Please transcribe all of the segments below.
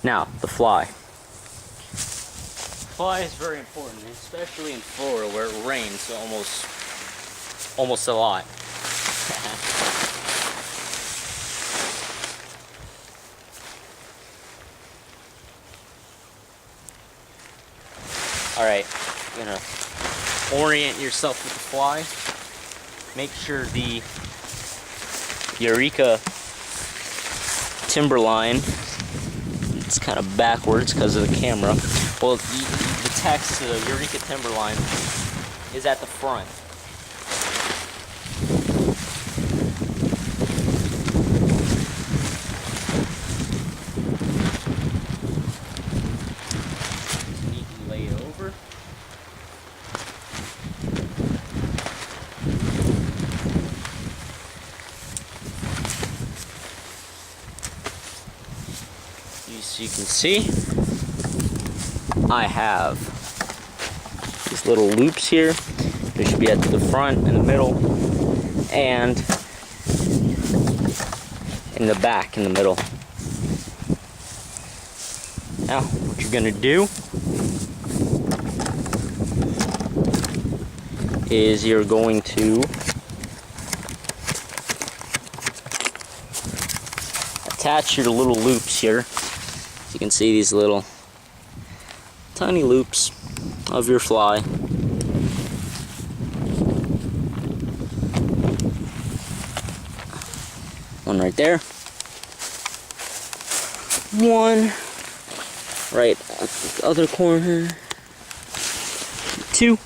Now, the fly. Fly is very important, especially in Florida where it rains almost a lot. Alright, you're gonna orient yourself with the fly. Make sure the Eureka Timberline, it's kind of backwards because of the camera. Well, the text to the Eureka Timberline is at the front. Neatly lay it over. As you can see, I have these little loops here. They should be at the front and the middle, and in the back in the middle. Now, what you're gonna do is you're going to attach your little loops here. You can see these little tiny loops of your fly. One right there. One right at the other corner. Two.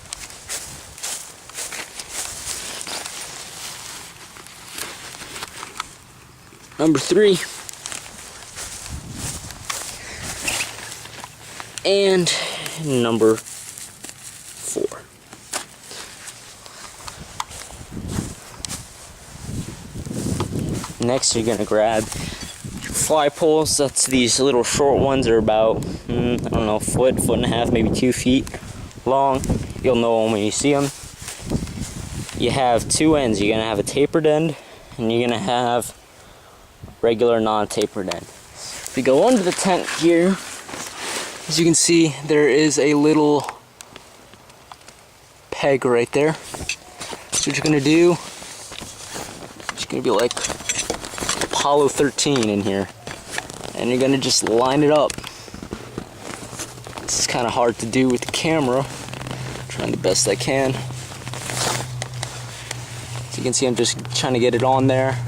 Number 3. And number 4. Next, you're gonna grab your fly poles. That's these little short ones. Are about, I don't know, foot and a half, maybe 2 feet long. You'll know them when you see them. You have 2 ends. You're gonna have a tapered end, and you're gonna have regular non-tapered end. If you go under the tent here, as you can see, there is a little peg right there. So what you're gonna do, it's gonna be like Apollo 13 in here, and you're gonna just line it up. This is kind of hard to do with the camera. I'm trying the best I can. As you can see, I'm just trying to get it on there,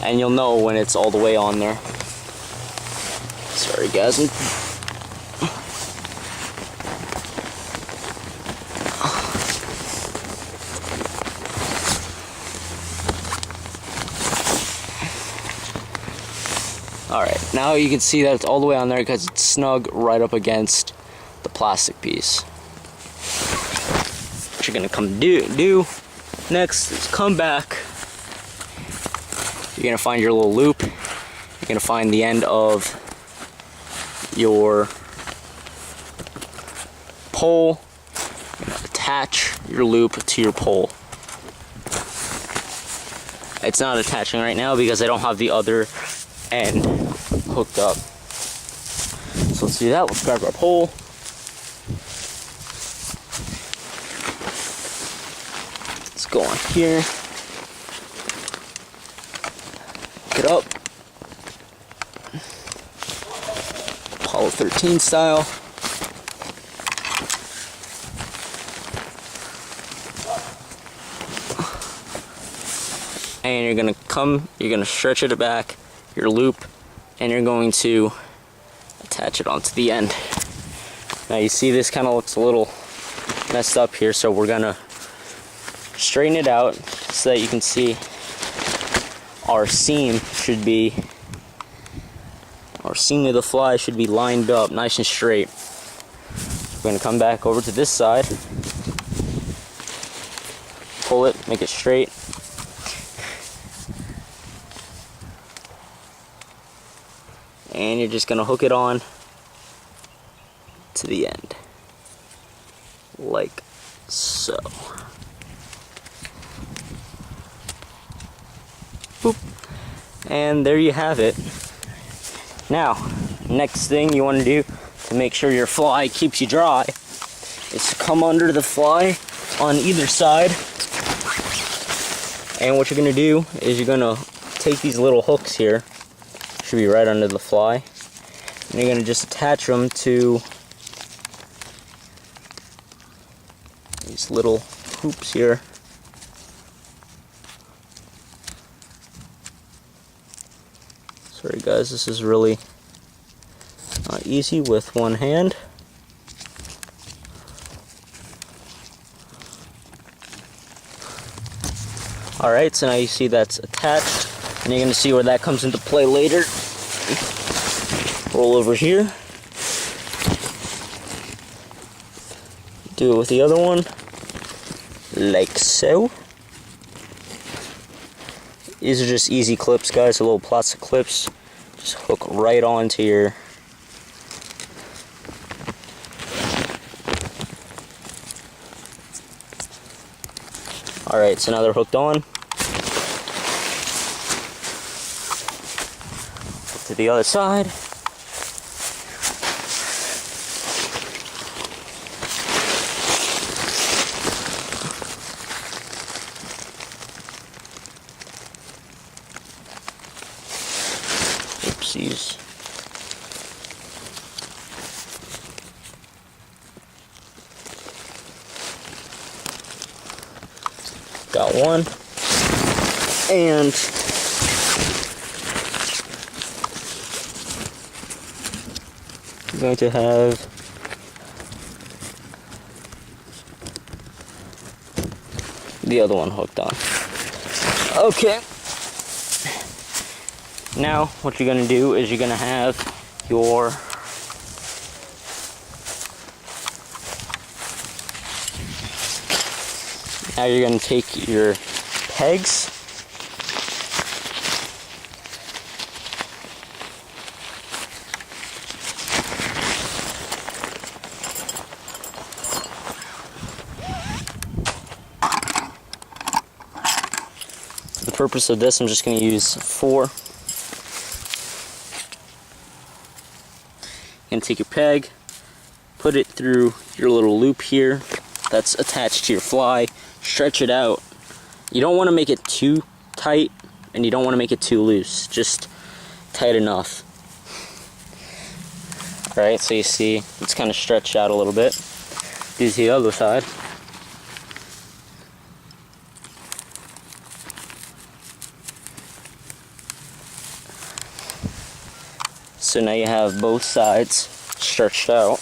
and you'll know when it's all the way on there. Sorry guys. Alright, now you can see that it's all the way on there because it's snug right up against the plastic piece. What you're going to come do next is come back. You're going to find your little loop. You're going to find the end of your pole. You're going to attach your loop to your pole. It's not attaching right now because I don't have the other end hooked up. So let's do that. Let's grab our pole. Let's go on here. Pick it up. Apollo 13 style. And you're gonna stretch it back, your loop, and you're going to attach it onto the end. Now you see this kind of looks a little messed up here, so we're gonna straighten it out so that you can see our seam of the fly should be lined up nice and straight. We're gonna come back over to this side, pull it, make it straight. And you're just gonna hook it on to the end, like so. Boop. And there you have it. Now, Next thing you want to do to make sure your fly keeps you dry is to come under the fly on either side. And what you're going to do is you're going to take these little hooks here, should be right under the fly, and you're going to just attach them to these little hoops here. Sorry guys, this is really not easy with one hand. Alright, so now you see that's attached, and you're going to see where that comes into play later. Roll over here. Do it with the other one, like so. These are just easy clips, guys, little plastic clips. Just hook right onto your Alright, so now they're hooked on. To the other side. Oopsies. Got one. And I'm going to have the other one hooked on. Okay. Now what you're going to do is you're going to have your now you're going to take your pegs for the purpose of this. I'm just going to use 4. You're going to take your peg, put it through your little loop here that's attached to your fly, stretch it out. You don't want to make it too tight and you don't want to make it too loose, just tight enough. Alright, so you see it's kind of stretched out a little bit. Do the other side. So now you have both sides stretched out.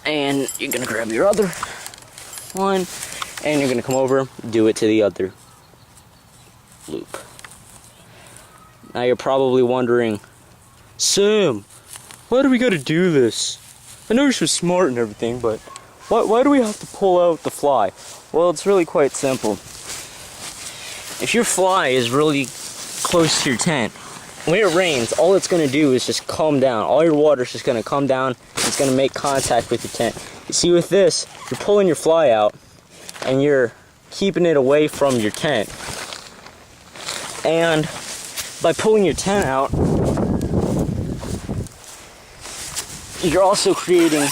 And you're gonna grab your other one, and you're gonna come over, do it to the other loop. Now you're probably wondering, Sam, why do we gotta do this? I know you're so smart and everything, but why do we have to pull out the fly? Well, it's really quite simple. If your fly is really close to your tent, when it rains, all it's going to do is just calm down. All your water is just going to come down. It's going to make contact with your tent. You see, with this, you're pulling your fly out, and you're keeping it away from your tent. And by pulling your tent out, you're also creating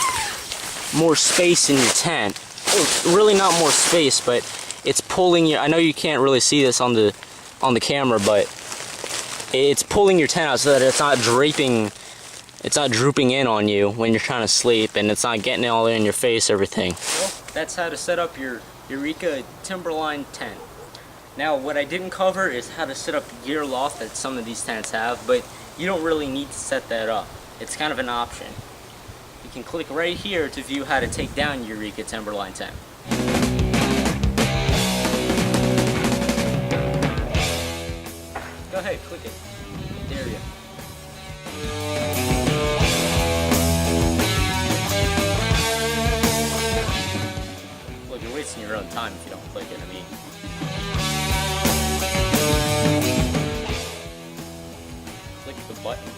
more space in your tent. Well, really not more space, but it's pulling your, I know you can't really see this on the camera, but it's pulling your tent out so that it's not drooping in on you when you're trying to sleep, and it's not getting all in your face, everything. Well, that's how to set up your Eureka Timberline tent. Now, what I didn't cover is how to set up gear loft that some of these tents have, but you don't really need to set that up. It's kind of an option. You can click right here to view how to take down your Eureka Timberline tent. Go ahead, click it. There you go. Look, you're wasting your own time if you don't click it, I mean. Click the button.